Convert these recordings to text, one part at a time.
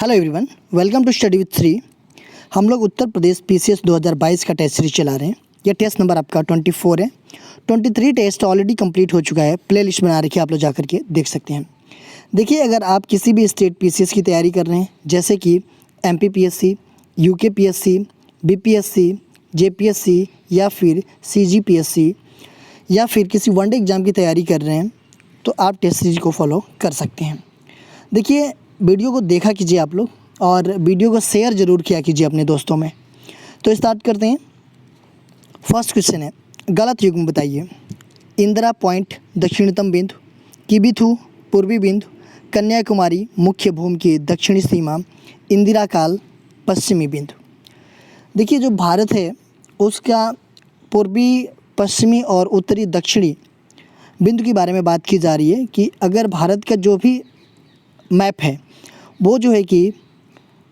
Hello everyone, welcome to study with Shri. हम लोग Uttar Pradesh PCS 2022 का टेस्ट सीरीज चला रहे हैं। यह टेस्ट नंबर आपका 24 है। 23 टेस्ट ऑलरेडी कंप्लीट हो चुका है। प्ले लिस्ट बना रखी है, आप लोग जा करके देख सकते हैं। देखिए, अगर आप किसी भी स्टेट पीसीएस की तैयारी कर रहे हैं, जैसे कि एमपीपीएससी, यूकेपीएससी, बीपीएससी, जेपीएससी या फिर सीजीपीएससी या फिर किसी वनडे एग्ज़ाम की तैयारी कर रहे हैं, तो आप टेस्ट सीरीज को फॉलो कर सकते हैं। देखिए, वीडियो को देखा कीजिए आप लोग और वीडियो को शेयर ज़रूर किया कीजिए अपने दोस्तों में। तो स्टार्ट करते हैं। फर्स्ट क्वेश्चन है, गलत युग्म बताइए। इंदिरा पॉइंट दक्षिणतम बिंदु, किबिथु पूर्वी बिंदु, कन्याकुमारी मुख्य भूमि की दक्षिणी सीमा, इंदिरा काल पश्चिमी बिंदु। देखिए, जो भारत है उसका पूर्वी, पश्चिमी और उत्तरी दक्षिणी बिंदु के बारे में बात की जा रही है कि अगर भारत का जो भी मैप है वो जो है कि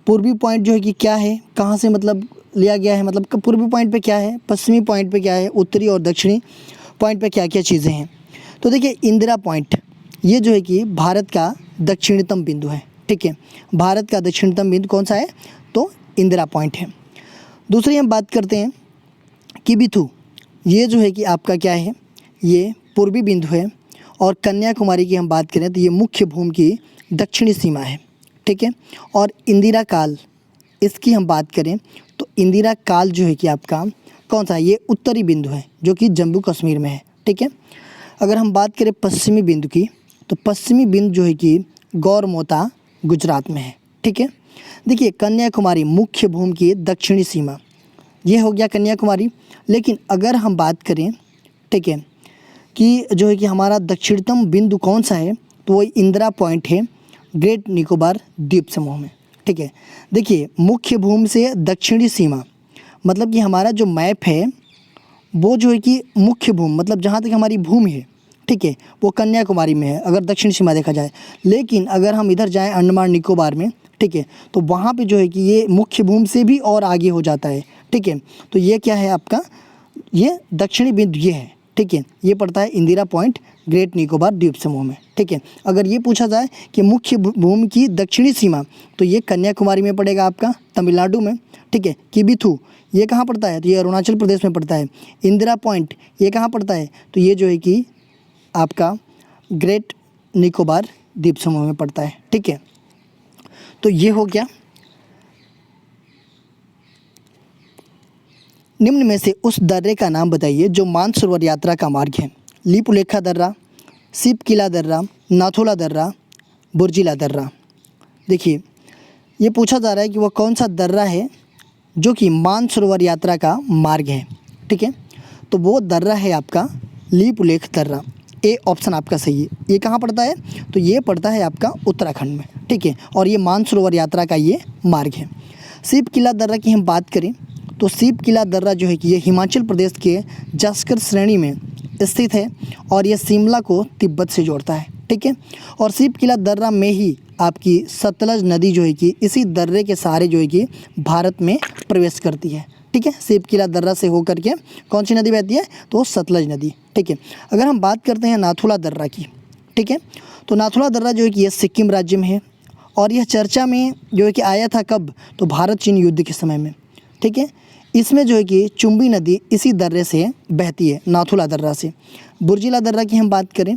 पूर्वी पॉइंट जो है कि क्या है, कहाँ से मतलब लिया गया है, मतलब पूर्वी पॉइंट पे क्या है, पश्चिमी पॉइंट पे क्या है, उत्तरी और दक्षिणी पॉइंट पे क्या क्या चीज़ें हैं। तो देखिए, इंदिरा पॉइंट ये जो है कि भारत का दक्षिणतम बिंदु है। ठीक है, भारत का दक्षिणतम बिंदु कौन सा है? तो इंदिरा पॉइंट है। दूसरी हम बात करते हैं किबिथु, ये जो है कि आपका क्या है, ये पूर्वी बिंदु है। और कन्याकुमारी की हम बात करें तो ये मुख्य भूमि की दक्षिणी सीमा है। ठीक है, और इंदिरा काल, इसकी हम बात करें तो इंदिरा काल जो है कि आपका कौन सा है, ये उत्तरी बिंदु है जो कि जम्मू कश्मीर में है। ठीक है, अगर हम बात करें पश्चिमी बिंदु की, तो पश्चिमी बिंदु जो है कि गौरमोता गुजरात में है। ठीक है, देखिए, कन्याकुमारी मुख्य भूमि की दक्षिणी सीमा, ये हो गया कन्याकुमारी। लेकिन अगर हम बात करें, ठीक है, कि जो है कि हमारा दक्षिणतम बिंदु कौन सा है, तो वो इंदिरा पॉइंट है ग्रेट निकोबार द्वीप समूह में। ठीक है, देखिए, मुख्य भूमि से दक्षिणी सीमा मतलब कि हमारा जो मैप है वो जो है कि मुख्य भूमि मतलब जहाँ तक हमारी भूमि है, ठीक है, वो कन्याकुमारी में है अगर दक्षिण सीमा देखा जाए। लेकिन अगर हम इधर जाएं अंडमान निकोबार में, ठीक है, तो वहाँ पे जो है कि ये मुख्य भूमि से भी और आगे हो जाता है। ठीक है, तो ये क्या है आपका, ये दक्षिणी बिंदु ये है। ठीक है, ये पड़ता है इंदिरा पॉइंट ग्रेट निकोबार द्वीप समूह में। ठीक है, अगर ये पूछा जाए कि मुख्य भूमि की दक्षिणी सीमा, तो ये कन्याकुमारी में पड़ेगा आपका, तमिलनाडु में। ठीक है, किबिथु ये कहाँ पड़ता है, तो ये अरुणाचल प्रदेश में पड़ता है। इंदिरा पॉइंट ये कहाँ पड़ता है, तो ये जो है कि आपका ग्रेट निकोबार द्वीप समूह में पड़ता है। ठीक है, तो ये हो गया। निम्न में से उस दर्रे का नाम बताइए जो मानसरोवर यात्रा का मार्ग है। लीपुलेखा दर्रा, सिप किला दर्रा, नाथुला दर्रा, बुर्जिला दर्रा। देखिए, ये पूछा जा रहा है कि वह कौन सा दर्रा है जो कि मानसरोवर यात्रा का मार्ग है। ठीक है, तो वो दर्रा है आपका लीपुलेख दर्रा। ए ऑप्शन आपका सही है। ये कहाँ पड़ता है, तो ये पड़ता है आपका उत्तराखंड में। ठीक है, और ये मानसरोवर यात्रा का ये मार्ग है। सिप किला दर्रा की हम बात करें तो सिप किला दर्रा जो है कि ये हिमाचल प्रदेश के जास्कर श्रेणी में स्थित है और ये शिमला को तिब्बत से जोड़ता है। ठीक है, और सिप किला दर्रा में ही आपकी सतलज नदी जो है कि इसी दर्रे के सहारे जो है कि भारत में प्रवेश करती है। ठीक है, सिप किला दर्रा से होकर के कौन सी नदी बहती है, तो सतलज नदी। ठीक है, अगर हम बात करते हैं नाथुला दर्रा की, ठीक है, तो नाथुला दर्रा जो है कि ये सिक्किम राज्य में है और यह चर्चा में जो है कि आया था कब, तो भारत चीन युद्ध के समय में। ठीक है, इसमें जो है कि चुम्बी नदी इसी दर्रे से बहती है, नाथुला दर्रा से। बुर्जिला दर्रा की हम बात करें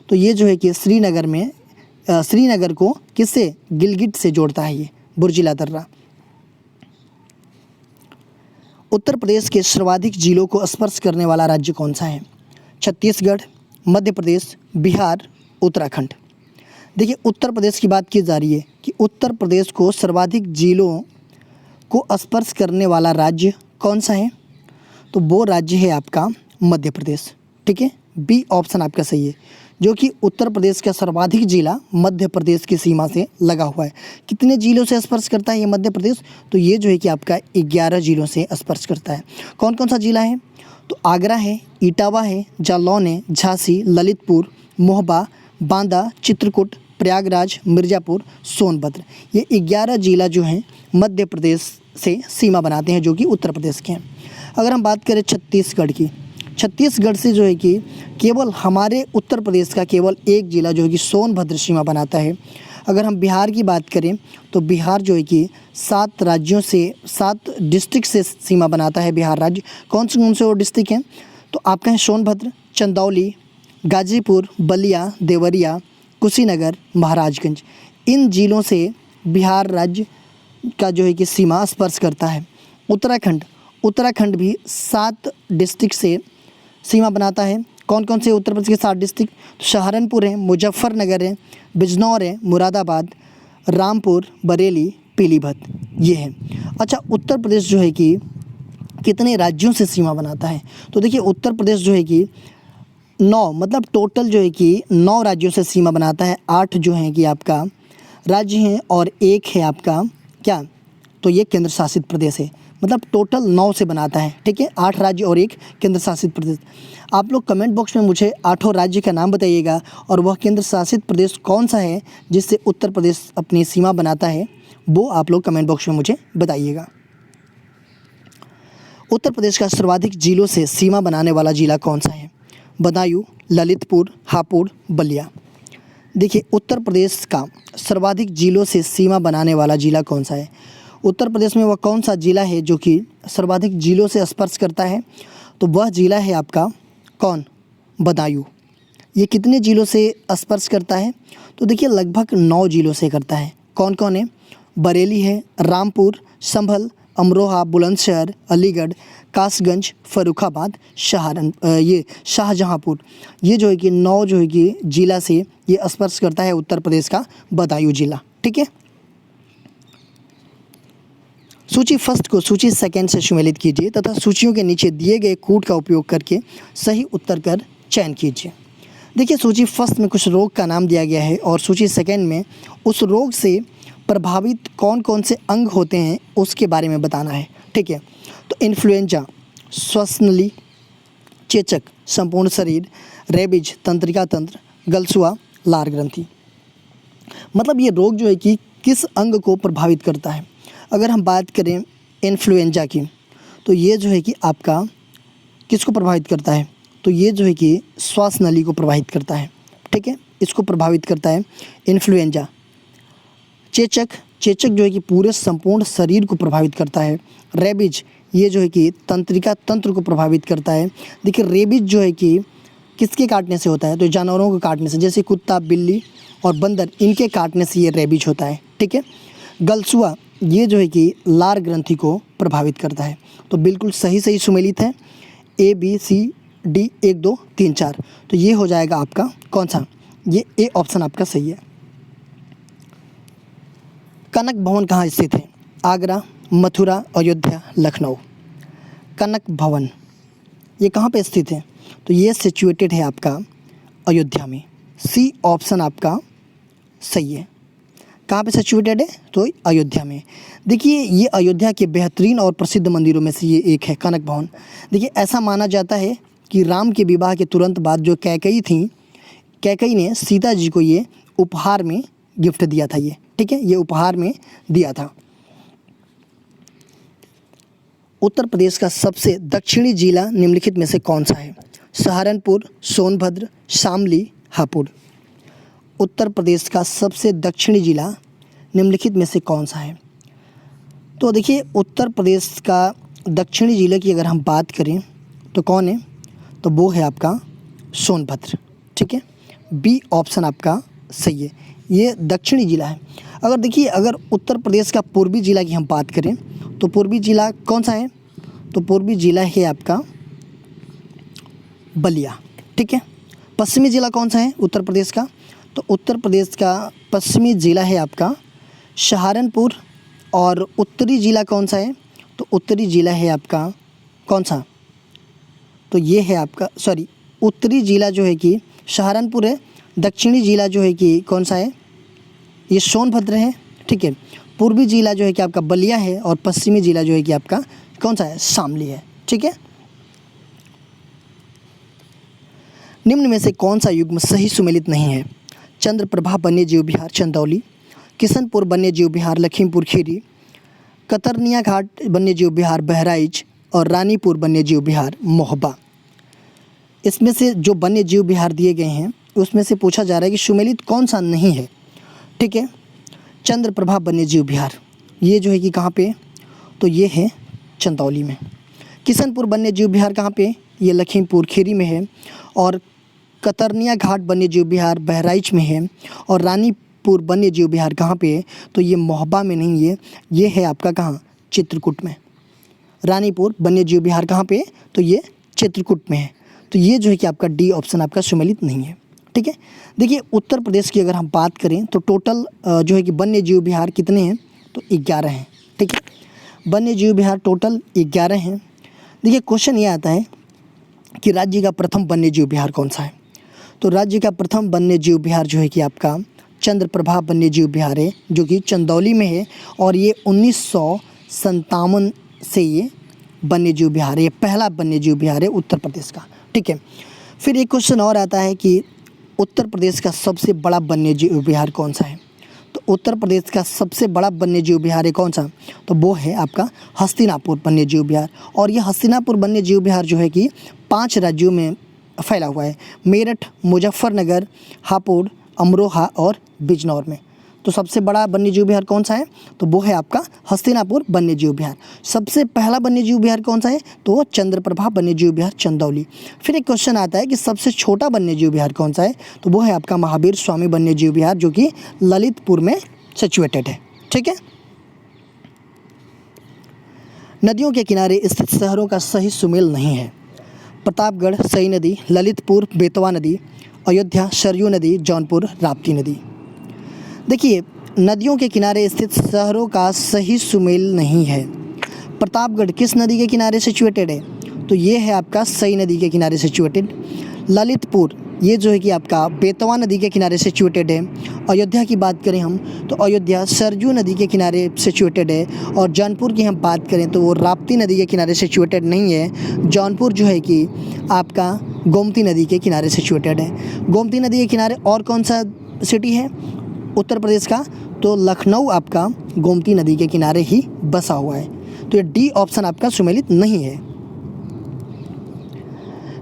तो ये जो है कि श्रीनगर को किससे, गिलगिट से जोड़ता है ये बुर्जिला दर्रा। उत्तर प्रदेश के सर्वाधिक जिलों को स्पर्श करने वाला राज्य कौन सा है? छत्तीसगढ़, मध्य प्रदेश, बिहार, उत्तराखंड। देखिए, उत्तर प्रदेश की बात की जा रही है कि उत्तर प्रदेश को सर्वाधिक जिलों को स्पर्श करने वाला राज्य कौन सा है, तो वो राज्य है आपका मध्य प्रदेश। ठीक है, बी ऑप्शन आपका सही है, जो कि उत्तर प्रदेश का सर्वाधिक जिला मध्य प्रदेश की सीमा से लगा हुआ है। कितने जिलों से स्पर्श करता है ये मध्य प्रदेश, तो ये जो है कि आपका 11 जिलों से स्पर्श करता है। कौन कौन सा जिला है, तो आगरा है, इटावा है, जालौन है, झांसी, ललितपुर, मोहबा, बांदा, चित्रकूट, प्रयागराज, मिर्ज़ापुर, सोनभद्र। ये 11 जिला जो हैं मध्य प्रदेश से सीमा बनाते हैं, जो कि उत्तर प्रदेश के हैं। अगर हम बात करें छत्तीसगढ़ की, छत्तीसगढ़ से जो है कि केवल हमारे उत्तर प्रदेश का केवल एक ज़िला जो है कि सोनभद्र सीमा बनाता है। अगर हम बिहार की बात करें तो बिहार जो है कि 7 राज्यों से 7 डिस्ट्रिक्ट से सीमा बनाता है बिहार राज्य। कौन से वो डिस्ट्रिक्ट हैं? तो आपका है सोनभद्र, चंदौली, गाजीपुर, बलिया, देवरिया, कुशीनगर, महाराजगंज। इन जिलों से बिहार राज्य का जो है कि सीमा स्पर्श करता है। उत्तराखंड भी 7 डिस्ट्रिक्ट से सीमा बनाता है। कौन कौन से उत्तर प्रदेश के 7 डिस्ट्रिक्ट? सहारनपुर है, मुजफ्फरनगर है, बिजनौर है, मुरादाबाद, रामपुर, बरेली, पीलीभीत, ये है। अच्छा, उत्तर प्रदेश जो है कि कितने राज्यों से सीमा बनाता है? तो देखिए उत्तर प्रदेश जो है कि 9 मतलब टोटल जो है कि 9 राज्यों से सीमा बनाता है। 8 जो हैं कि आपका राज्य हैं और 1 है आपका क्या? तो ये केंद्र शासित प्रदेश है। मतलब टोटल 9 से बनाता है, ठीक है। 8 राज्य और 1 केंद्र शासित प्रदेश। आप लोग कमेंट बॉक्स में मुझे 8 राज्य का नाम बताइएगा और वह केंद्र शासित प्रदेश कौन सा है जिससे उत्तर प्रदेश अपनी सीमा बनाता है, वो आप लोग कमेंट बॉक्स में मुझे बताइएगा। उत्तर प्रदेश का सर्वाधिक जिलों से सीमा बनाने वाला जिला कौन सा है? बदायूं, ललितपुर, हापुड़, बलिया। देखिए उत्तर प्रदेश का सर्वाधिक जिलों से सीमा बनाने वाला जिला कौन सा है? उत्तर प्रदेश में वह कौन सा जिला है जो कि सर्वाधिक जिलों से स्पर्श करता है? तो वह जिला है आपका कौन? बदायूं। ये कितने जिलों से स्पर्श करता है? तो देखिए लगभग 9 जिलों से करता है। कौन कौन है? बरेली है, रामपुर, संभल, अमरोहा, बुलंदशहर, अलीगढ़, कासगंज, फर्रुखाबाद, शाहजहांपुर। ये जो है कि 9 जो है कि जिला से ये स्पर्श करता है उत्तर प्रदेश का बदायूं जिला, ठीक है। सूची फर्स्ट को सूची सेकंड से सम्मिलित कीजिए तथा सूचियों के नीचे दिए गए कूट का उपयोग करके सही उत्तर कर चयन कीजिए। देखिए सूची फर्स्ट में कुछ रोग का नाम दिया गया है और सूची सेकंड में उस रोग से प्रभावित कौन कौन से अंग होते हैं उसके बारे में बताना है, ठीक है। तो इन्फ्लुएंजा श्वसनली, चेचक संपूर्ण शरीर, रेबीज तंत्रिका तंत्र, गलसुआ लार ग्रंथि। मतलब ये रोग जो है कि किस अंग को प्रभावित करता है। अगर हम बात करें इन्फ्लुएंजा की तो ये जो है कि आपका किसको प्रभावित करता है? तो ये जो है कि श्वास नली को प्रभावित करता है, ठीक है। इसको प्रभावित करता है इन्फ्लुएंजा। चेचक जो है कि पूरे संपूर्ण शरीर को प्रभावित करता है। रेबीज ये जो है कि तंत्रिका तंत्र को प्रभावित करता है। देखिए रेबीज जो है कि किसके काटने से होता है? तो जानवरों को काटने से, जैसे कुत्ता, बिल्ली और बंदर, इनके काटने से ये रेबीज होता है, ठीक है। गलसुआ ये जो है कि लार ग्रंथि को प्रभावित करता है। तो बिल्कुल सही सुमेलित है A B C D 1 2 3 4। तो ये हो जाएगा आपका कौन सा? ये A ऑप्शन आपका सही है। कनक भवन कहाँ स्थित है? आगरा, मथुरा, अयोध्या, लखनऊ। कनक भवन ये कहाँ पे स्थित है? तो ये सिचुएटेड है आपका अयोध्या में। C ऑप्शन आपका सही है। कहाँ पे सिचुएटेड है? तो अयोध्या में। देखिए ये अयोध्या के बेहतरीन और प्रसिद्ध मंदिरों में से ये एक है कनक भवन। देखिए ऐसा माना जाता है कि राम के विवाह के तुरंत बाद जो कैकई थी, कैकई ने सीता जी को ये उपहार में गिफ्ट दिया था, ये ठीक है, ये उपहार में दिया था। उत्तर प्रदेश का सबसे दक्षिणी जिला निम्नलिखित में से कौन सा है? सहारनपुर, सोनभद्र, शामली, हापुड़। उत्तर प्रदेश का सबसे दक्षिणी जिला निम्नलिखित में से कौन सा है? तो देखिए उत्तर प्रदेश का दक्षिणी जिले की अगर हम बात करें तो कौन है? तो वो है आपका सोनभद्र, ठीक है। बी ऑप्शन आपका सही है, ये दक्षिणी जिला है। अगर देखिए अगर उत्तर प्रदेश का पूर्वी जिला की हम बात करें तो पूर्वी जिला कौन सा है? तो पूर्वी जिला है आपका बलिया, ठीक है। पश्चिमी जिला कौन सा है उत्तर प्रदेश का? तो उत्तर प्रदेश का पश्चिमी जिला है आपका सहारनपुर। और उत्तरी जिला कौन सा है? तो उत्तरी जिला है आपका कौन सा? तो ये है आपका उत्तरी जिला जो है कि सहारनपुर है। दक्षिणी जिला जो है कि कौन सा है? ये सोनभद्र है, ठीक है। पूर्वी जिला जो है कि आपका बलिया है और पश्चिमी जिला जो है कि आपका कौन सा है? शामली है, ठीक है। निम्न में से कौन सा युग्म सही सुमेलित नहीं है? चंद्रप्रभा वन्यजीव विहार चंदौली, किशनपुर वन्यजीव विहार लखीमपुर खीरी, कतरनिया घाट वन्यजीव विहार बहराइच और रानीपुर वन्यजीव विहार मोहबा। इसमें से जो वन्यजीव विहार दिए गए हैं उसमें से पूछा जा रहा है कि सुमेलित कौन सा नहीं है। ठीक है। चंद्रप्रभा वन्यजीव विहार, ये जो है कि कहाँ पे, तो ये है चंदौली में। किशनपुर वन्यजीव विहार कहाँ पे, ये लखीमपुर खीरी में है। और कतरनिया घाट वन्यजीव विहार बहराइच में है। और रानीपुर वन्यजीव विहार कहाँ पे है, तो ये मोहबा में नहीं है, ये है आपका कहाँ, चित्रकूट में। रानीपुर वन्यजीव विहार कहाँ पे है, तो ये चित्रकूट में है। तो ये जो है कि आपका डी ऑप्शन आपका सुमेलित नहीं है, ठीक है। देखिए उत्तर प्रदेश की अगर हम बात करें तो टोटल जो है कि वन्यजीव विहार कितने हैं, तो 11 हैं, ठीक है। वन्यजीव विहार टोटल 11 हैं। देखिए क्वेश्चन ये आता है कि राज्य का प्रथम वन्यजीव विहार कौन सा है, तो राज्य का प्रथम वन्यजीव विहार जो है कि आपका चंद्रप्रभा वन्यजीव विहार है, जो कि चंदौली में है। और ये 1957 से ये वन्यजीव विहार है, ये पहला वन्यजीव विहार है उत्तर प्रदेश का, ठीक है। फिर एक क्वेश्चन और आता है कि उत्तर प्रदेश का सबसे बड़ा वन्यजीव विहार कौन सा है, तो उत्तर प्रदेश का सबसे बड़ा वन्यजीव विहार है कौन सा, तो वो है आपका हस्तिनापुर वन्यजीव विहार। और ये हस्तिनापुर वन्यजीव विहार जो है कि 5 राज्यों में फैला हुआ है, मेरठ, मुजफ्फरनगर, हापुड़, अमरोहा और बिजनौर में। तो सबसे बड़ा वन्यजीव विहार कौन सा है, तो वो है आपका हस्तिनापुर वन्यजीव विहार। सबसे पहला वन्यजीव विहार कौन सा है, तो वो चंद्रप्रभा वन्यजीव विहार चंदौली। फिर एक क्वेश्चन आता है कि सबसे छोटा वन्यजीव विहार कौन सा है, तो वो है आपका महावीर स्वामी वन्यजीव विहार, जो कि ललितपुर में सिचुएटेड है, ठीक है। नदियों के किनारे स्थित शहरों का सही सुमेल नहीं है। प्रतापगढ़ सई नदी, ललितपुर बेतवा नदी, अयोध्या सरयू नदी, जौनपुर राप्ती नदी। देखिए नदियों के किनारे स्थित शहरों का सही सुमेल नहीं है। प्रतापगढ़ किस नदी के किनारे सिचुएटेड है, तो ये है आपका सई नदी के किनारे सिचुएटेड। ललितपुर ये जो है कि आपका बेतवा नदी के किनारे सिचुएटेड है। अयोध्या की बात करें हम तो अयोध्या सरयू नदी के किनारे सिचुएटेड है। और जौनपुर की हम बात करें तो वो राप्ती नदी के किनारे सिचुएटेड नहीं है। जौनपुर जो है कि आपका गोमती नदी के किनारे सिचुएटेड है। गोमती नदी के किनारे और कौन सा सिटी है उत्तर प्रदेश का, तो लखनऊ आपका गोमती नदी के किनारे ही बसा हुआ है। तो ये डी ऑप्शन आपका सुमेलित नहीं है।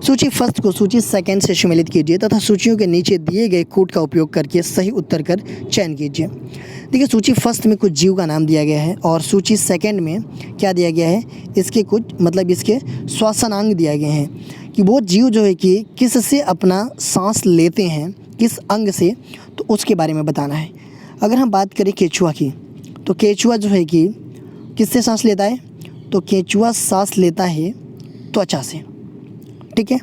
सूची फर्स्ट को सूची सेकंड से सुमेलित कीजिए तथा सूचियों के नीचे दिए गए कोड का उपयोग करके सही उत्तर कर चयन कीजिए। देखिए सूची फर्स्ट में कुछ जीव का नाम दिया गया है और सूची सेकंड में क्या दिया गया है, इसके कुछ मतलब इसके श्वसनांग दिए गए हैं कि वो जीव जो है कि किससे अपना सांस लेते हैं, किस अंग से, तो उसके बारे में बताना है। अगर हम बात करें केचुआ की, तो केचुआ जो है कि किससे सांस लेता है, तो केचुआ सांस लेता है त्वचा से, ठीक है।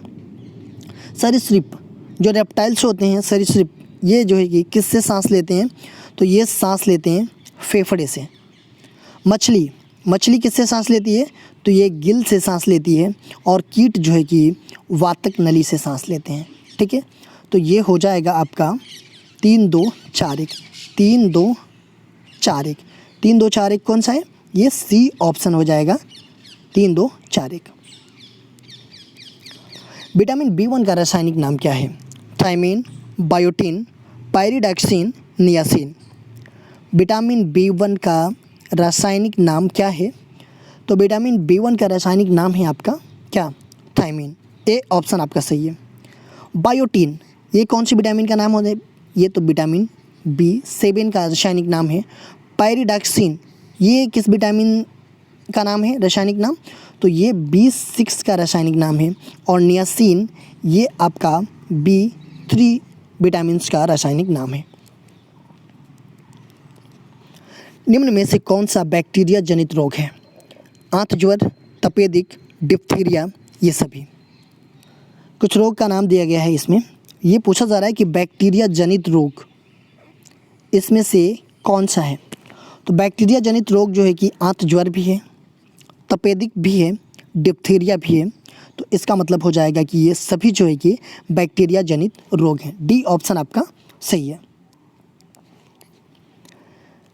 सरीसृप जो रेप्टाइल्स होते हैं, सरीसृप ये जो है कि किससे सांस लेते हैं, तो ये सांस लेते हैं फेफड़े से। मछली किससे सांस लेती है, तो ये गिल से सांस लेती है। और कीट जो है कि वातक नली से सांस लेते हैं, ठीक है। तो ये हो जाएगा आपका 3 2 4 1 3 2 4 1 3 2 4 1 कौन सा है, ये सी ऑप्शन हो जाएगा 3 2 4 1। विटामिन B1 का रासायनिक नाम क्या है, thiamine, biotin, pyridoxine, niacin. Vitamin B1 का रासायनिक नाम क्या है, तो विटामिन B1 का रासायनिक नाम है आपका क्या, थायमीन। ए ऑप्शन आपका सही है। बायोटिन ये कौन सी विटामिन का नाम होता है, ये तो विटामिन B7 का रासायनिक नाम है। पायरिडॉक्सिन ये किस विटामिन का नाम है रासायनिक नाम, तो ये B6 का रासायनिक नाम है। और नियासिन ये आपका B3 विटामिन्स का रासायनिक नाम है। निम्न में से कौन सा बैक्टीरिया जनित रोग है, आंत ज्वर, तपेदिक, डिप्थीरिया, ये सभी। कुछ रोग का नाम दिया गया है इसमें, ये पूछा जा रहा है कि बैक्टीरिया जनित रोग इसमें से कौन सा है। तो बैक्टीरिया जनित रोग जो है कि आंत ज्वर भी है, तपेदिक भी है, डिप्थीरिया भी है। तो इसका मतलब हो जाएगा कि ये सभी जो है कि बैक्टीरिया जनित रोग हैं। डी ऑप्शन आपका सही है।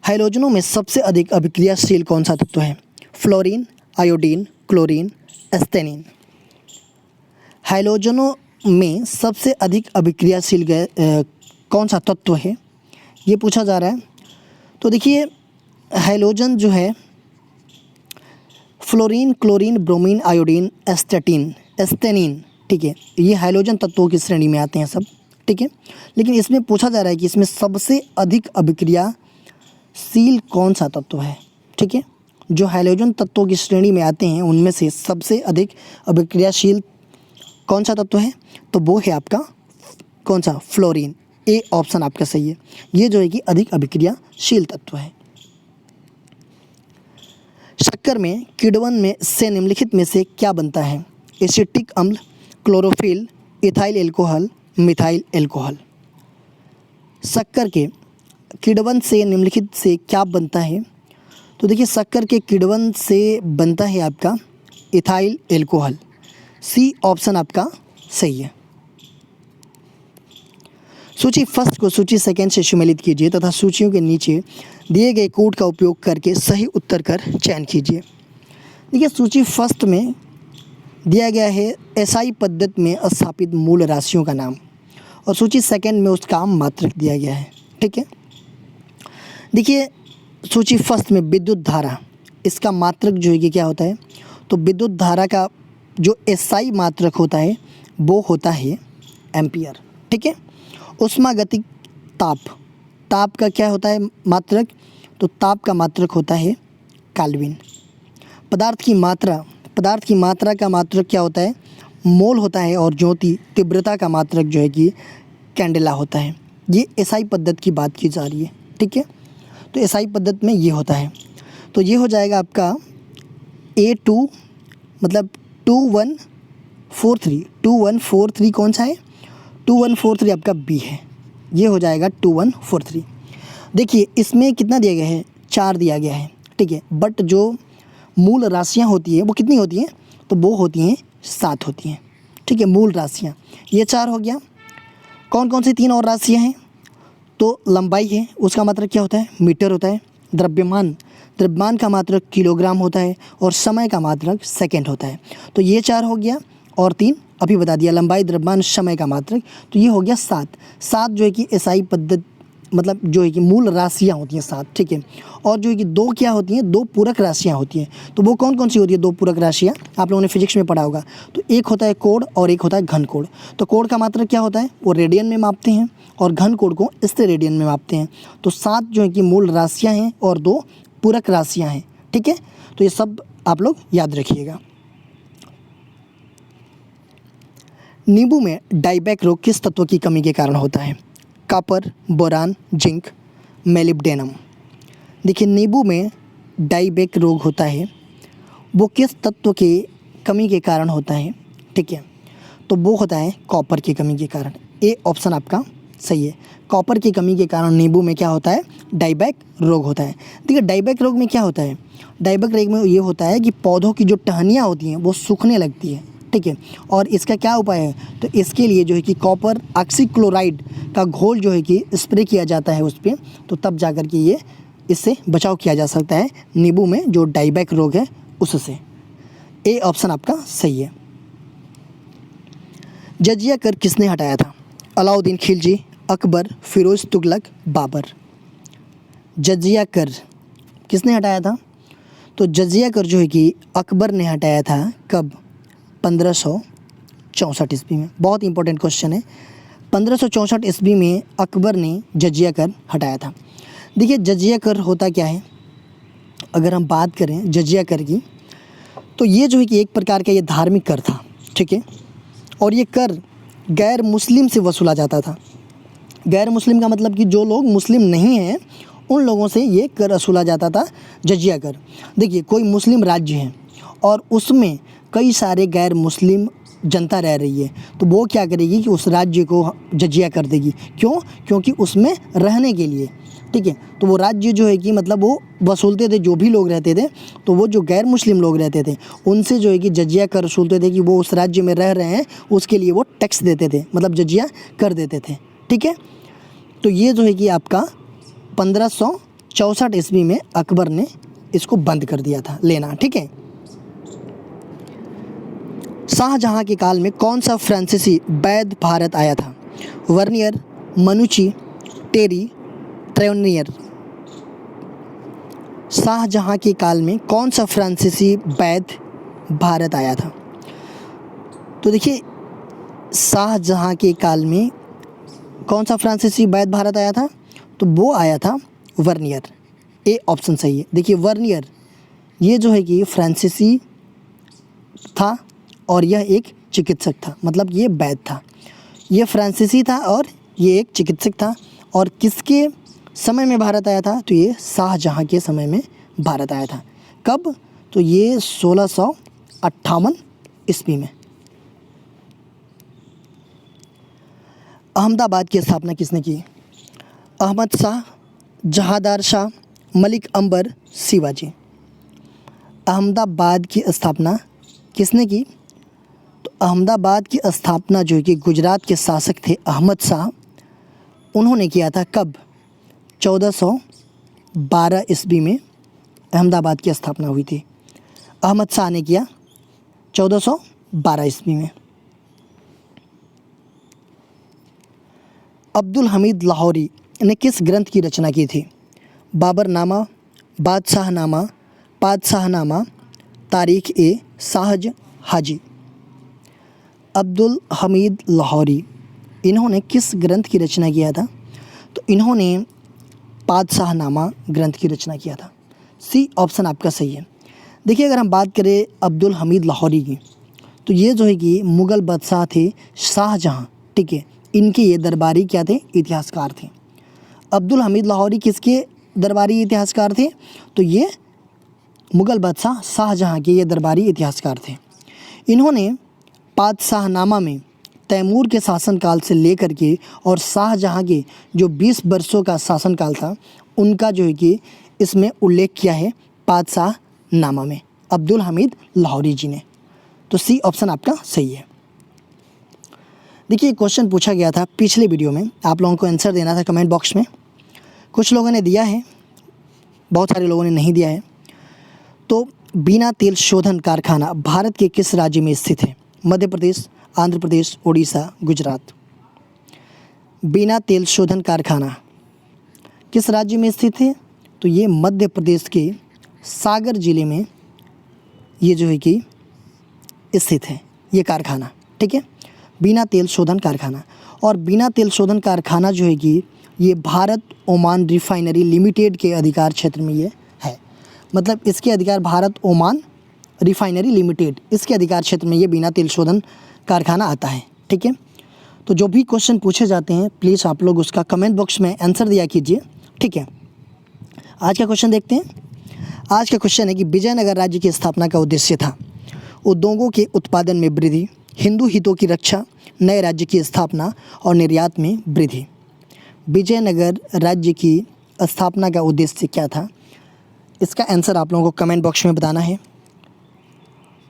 हाइड्रोजनों में सबसे अधिक अभिक्रियाशील कौन सा तत्व है, फ्लोरीन, आयोडीन, क्लोरीन, एस्थेनिन। हाइड्रोजनों में सबसे अधिक अभिक्रियाशील कौन सा तत्व है, ये पूछा जा रहा है। तो देखिए हाइड्रोजन जो है फ्लोरीन, क्लोरीन, ब्रोमीन, आयोडीन, एस्थेनिन, ठीक है, ये हाइड्रोजन तत्वों की श्रेणी में आते हैं सब, ठीक है। लेकिन इसमें पूछा जा रहा है कि इसमें सबसे अधिक अभिक्रियाशील कौन सा तत्व है, ठीक है। जो हैलोजन तत्वों की श्रेणी में आते हैं उनमें से सबसे अधिक अभिक्रियाशील कौन सा तत्व है, तो वो है आपका कौन सा, फ्लोरीन। ए ऑप्शन आपका सही है, ये जो है कि अधिक अभिक्रियाशील तत्व है। शक्कर में किण्वन में से निम्नलिखित में से क्या बनता है, एसिटिक अम्ल, chlorophyll, ethyl alcohol, methyl alcohol. शक्कर के किण्वन से निम्नलिखित से क्या बनता है, तो देखिए शक्कर के किण्वन से बनता है आपका इथाइल एल्कोहल। सी ऑप्शन आपका सही है। सूची फर्स्ट को सूची सेकंड से सम्मिलित कीजिए तथा सूचियों के नीचे दिए गए कोड का उपयोग करके सही उत्तर कर चयन कीजिए। देखिए सूची फर्स्ट में दिया गया है एसआई पद्धति में स्थापित मूल राशियों का नाम, और सूची सेकंड में उसका मात्रक दिया गया है, ठीक है। देखिए सूची फर्स्ट में विद्युत धारा, इसका मात्रक जो है कि क्या होता है, तो विद्युत धारा का जो एसआई मात्रक होता है वो होता है एम्पियर, ठीक है। उष्मागतिक ताप, ताप का क्या होता है मात्रक, तो ताप का मात्रक होता है केल्विन। पदार्थ की मात्रा का मात्रक क्या होता है, मोल होता है, और ज्योति तीव्रता का मात्रक जो है कि कैंडेला होता है। ये एसआई पद्धति की बात की जा रही है, ठीक है। तो एसआई पद्धति में ये होता है, तो ये हो जाएगा आपका A2 मतलब 2143 कौन सा है, 2143 आपका बी है, ये हो जाएगा 2143। देखिए इसमें कितना दिया गया है, 4 दिया गया है, ठीक है। बट जो मूल राशियां होती है वो कितनी होती हैं, तो वो होती हैं 7 होती हैं, ठीक है। मूल राशियां ये 4 हो गया। कौन कौन सी 3 और राशियां हैं, तो लंबाई है, उसका मात्रक क्या होता है, मीटर होता है। द्रव्यमान का मात्रक किलोग्राम होता है, और समय का मात्रक सेकंड होता है। तो ये 4 हो गया, और 3 अभी बता दिया, लंबाई, द्रव्यमान, समय का मात्रक, तो ये हो गया 7 जो है कि एसआई पद्धति मतलब जो है कि मूल राशियाँ होती हैं 7, ठीक है। और जो है कि 2 क्या होती हैं, 2 पूरक राशियाँ होती हैं। तो वो कौन कौन सी होती है 2 पूरक राशियाँ, आप लोगों ने फिजिक्स में पढ़ा होगा। तो एक होता है कोण और एक होता है घन कोण। तो कोण का मात्रक क्या होता है, वो रेडियन में मापते हैं, और घन कोण को इससे रेडियन में मापते हैं। तो 7 जो है कि मूल राशियाँ हैं और 2 पूरक राशियाँ हैं, ठीक है। तो ये सब आप लोग याद रखिएगा। नींबू में डाइबैक रोग किस तत्व की कमी के कारण होता है, कॉपर, बोरान, जिंक, मेलिब्डेनम। देखिए नींबू में डाइबैक रोग होता है, वो किस तत्व के कमी के कारण होता है, ठीक है। तो वो होता है कॉपर की कमी के कारण। ए ऑप्शन आपका सही है, कॉपर की कमी के कारण नींबू में क्या होता है, डाइबैक रोग होता है। देखिए डाइबैक रोग में क्या होता है, डाइबैक रोग में ये होता है कि पौधों की जो टहनियाँ होती हैं वो सूखने लगती है, ठीक है। और इसका क्या उपाय है, तो इसके लिए जो है कि कॉपर ऑक्सीक्लोराइड का घोल जो है कि स्प्रे किया जाता है उस पर, तो तब जाकर के ये इससे बचाव किया जा सकता है नींबू में जो डाइबैक रोग है उससे। ए ऑप्शन आपका सही है। जजिया कर किसने हटाया था, अलाउद्दीन खिलजी, अकबर, फिरोज तुगलक, बाबर। जजिया कर किसने हटाया था, तो जजिया कर जो है कि अकबर ने हटाया था, कब, 1564 ईस्वी में। बहुत इंपॉर्टेंट क्वेश्चन है, 1564 ईस्वी में अकबर ने जजिया कर हटाया था। देखिए जजिया कर होता क्या है, अगर हम बात करें जजिया कर की, तो ये जो है कि एक प्रकार का ये धार्मिक कर था, ठीक है। और ये कर गैर मुस्लिम से वसूला जाता था। गैर मुस्लिम का मतलब कि जो लोग मुस्लिम नहीं हैं उन लोगों से ये कर वसूला जाता था, जजिया कर। देखिए कोई मुस्लिम राज्य है और उसमें कई सारे गैर मुस्लिम जनता रह रही है, तो वो क्या करेगी कि उस राज्य को जजिया कर देगी। क्यों, क्योंकि उसमें रहने के लिए, ठीक है। तो वो राज्य जो है कि मतलब वो वसूलते थे, जो भी लोग रहते थे, तो वो जो गैर मुस्लिम लोग रहते थे उनसे जो है कि जजिया कर वसूलते थे कि वो उस राज्य में रह रहे हैं, उसके लिए वो टैक्स देते थे, मतलब जजिया कर देते थे, ठीक है। तो ये जो है कि आपका 1564 ईस्वी में अकबर ने इसको बंद कर दिया था लेना, ठीक है। शाहजहां के काल में कौन सा फ्रांसीसी वैद्य भारत आया था, वर्नियर, मनुची, टेरी, ट्रेनियर। शाहजहां के काल में कौन सा फ्रांसीसी वैद्य भारत आया था, तो देखिए शाहजहां के काल में कौन सा फ्रांसीसी वैद्य भारत आया था? तो वो आया था वर्नियर। ए ऑप्शन सही है। देखिए वर्नियर ये जो है कि फ्रांसीसी था और यह एक चिकित्सक था, मतलब ये वैद्य था। ये फ्रांसीसी था और ये एक चिकित्सक था। और किसके समय में भारत आया था? तो ये शाहजहाँ के समय में भारत आया था। कब? तो ये 1658 ईस्वी में। अहमदाबाद की स्थापना किसने की? अहमद शाह, जहांदार शाह, मलिक अंबर, शिवाजी। अहमदाबाद की स्थापना किसने की? तो अहमदाबाद की स्थापना जो है कि गुजरात के शासक थे अहमद शाह, उन्होंने किया था। कब? 1412 ईस्वी में अहमदाबाद की स्थापना हुई थी। अहमद शाह ने किया 1412 ईस्वी में। अब्दुल हमीद लाहौरी ने किस ग्रंथ की रचना की थी? बाबरनामा, बादशाहनामा, पादशाहनामा, तारीख ए साहज हाजी। अब्दुल हमीद लाहौरी इन्होंने किस ग्रंथ की रचना किया था? तो इन्होंने पादशाहनामा ग्रंथ की रचना किया था। सी ऑप्शन आपका सही है। देखिए अगर हम बात करें अब्दुल हमीद लाहौरी की, तो ये जो है कि मुग़ल बादशाह थे शाहजहाँ, ठीक है, इनके ये दरबारी क्या थे? इतिहासकार थे। अब्दुल हमीद लाहौरी किसके दरबारी इतिहासकार थे? तो ये मुग़ल बादशाह शाहजहाँ के ये दरबारी इतिहासकार थे। इन्होंने पादशाहनामा में तैमूर के शासनकाल से लेकर के और शाहजहाँ के जो 20 वर्षों का शासनकाल था उनका जो है कि इसमें उल्लेख किया है पादशाहनामा में, अब्दुल हमीद लाहौरी जी ने। तो सी ऑप्शन आपका सही है। देखिए क्वेश्चन पूछा गया था पिछले वीडियो में, आप लोगों को आंसर देना था कमेंट बॉक्स में। कुछ लोगों ने दिया है, बहुत सारे लोगों ने नहीं दिया है। तो बिना तेल शोधन कारखाना भारत के किस राज्य में स्थित है? मध्य प्रदेश, आंध्र प्रदेश, उड़ीसा, गुजरात। बिना तेल शोधन कारखाना किस राज्य में स्थित है? तो ये मध्य प्रदेश के सागर जिले में ये जो है कि स्थित है ये कारखाना, ठीक है, बिना तेल शोधन कारखाना। और बिना तेल शोधन कारखाना जो है कि ये भारत ओमान रिफाइनरी लिमिटेड के अधिकार क्षेत्र में ये है, मतलब इसके अधिकार भारत ओमान रिफाइनरी लिमिटेड, इसके अधिकार क्षेत्र में ये बिना तेल शोधन कारखाना आता है, ठीक है। तो जो भी क्वेश्चन पूछे जाते हैं प्लीज़ आप लोग उसका कमेंट बॉक्स में आंसर दिया कीजिए, ठीक है। आज का क्वेश्चन देखते हैं। आज का क्वेश्चन है कि विजयनगर राज्य की स्थापना का उद्देश्य था उद्योगों के उत्पादन में वृद्धि, हिंदू हितों की रक्षा, नए राज्य की स्थापना और निर्यात में वृद्धि। विजयनगर राज्य की स्थापना का उद्देश्य क्या था? इसका आंसर आप लोगों को कमेंट बॉक्स में बताना है।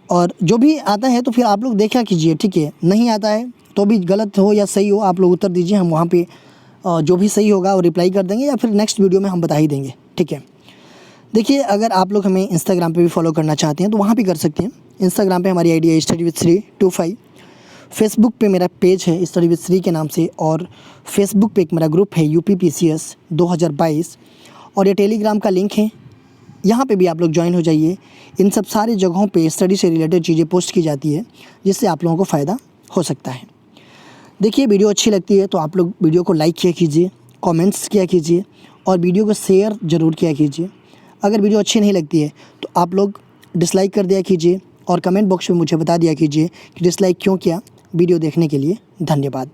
और जो भी आता है तो फिर आप लोग देखा कीजिए, ठीक है। नहीं आता है तो भी गलत हो या सही हो आप लोग उत्तर दीजिए, हम वहाँ पे जो भी सही होगा वो रिप्लाई कर देंगे या फिर नेक्स्ट वीडियो में हम बता ही देंगे, ठीक है। देखिए अगर आप लोग हमें इंस्टाग्राम पे भी फॉलो करना चाहते हैं तो वहाँ भी कर सकते हैं। इंस्टाग्राम पे हमारी आईडी है स्टडी विद श्री 25। फेसबुक पे मेरा पेज है स्टडी विद श्री के नाम से, और फेसबुक पे एक मेरा ग्रुप है UPPCS 2022, और ये टेलीग्राम का लिंक है, यहाँ पे भी आप लोग ज्वाइन हो जाइए। इन सब सारी जगहों पे स्टडी से रिलेटेड चीज़ें पोस्ट की जाती है जिससे आप लोगों को फ़ायदा हो सकता है। देखिए वीडियो अच्छी लगती है तो आप लोग वीडियो को लाइक किया कीजिए, कमेंट्स किया कीजिए और वीडियो को शेयर ज़रूर किया कीजिए। अगर वीडियो अच्छी नहीं लगती है तो आप लोग डिसलाइक कर दिया कीजिए और कमेंट बॉक्स में मुझे बता दिया कीजिए कि डिसलाइक क्यों किया। वीडियो देखने के लिए धन्यवाद।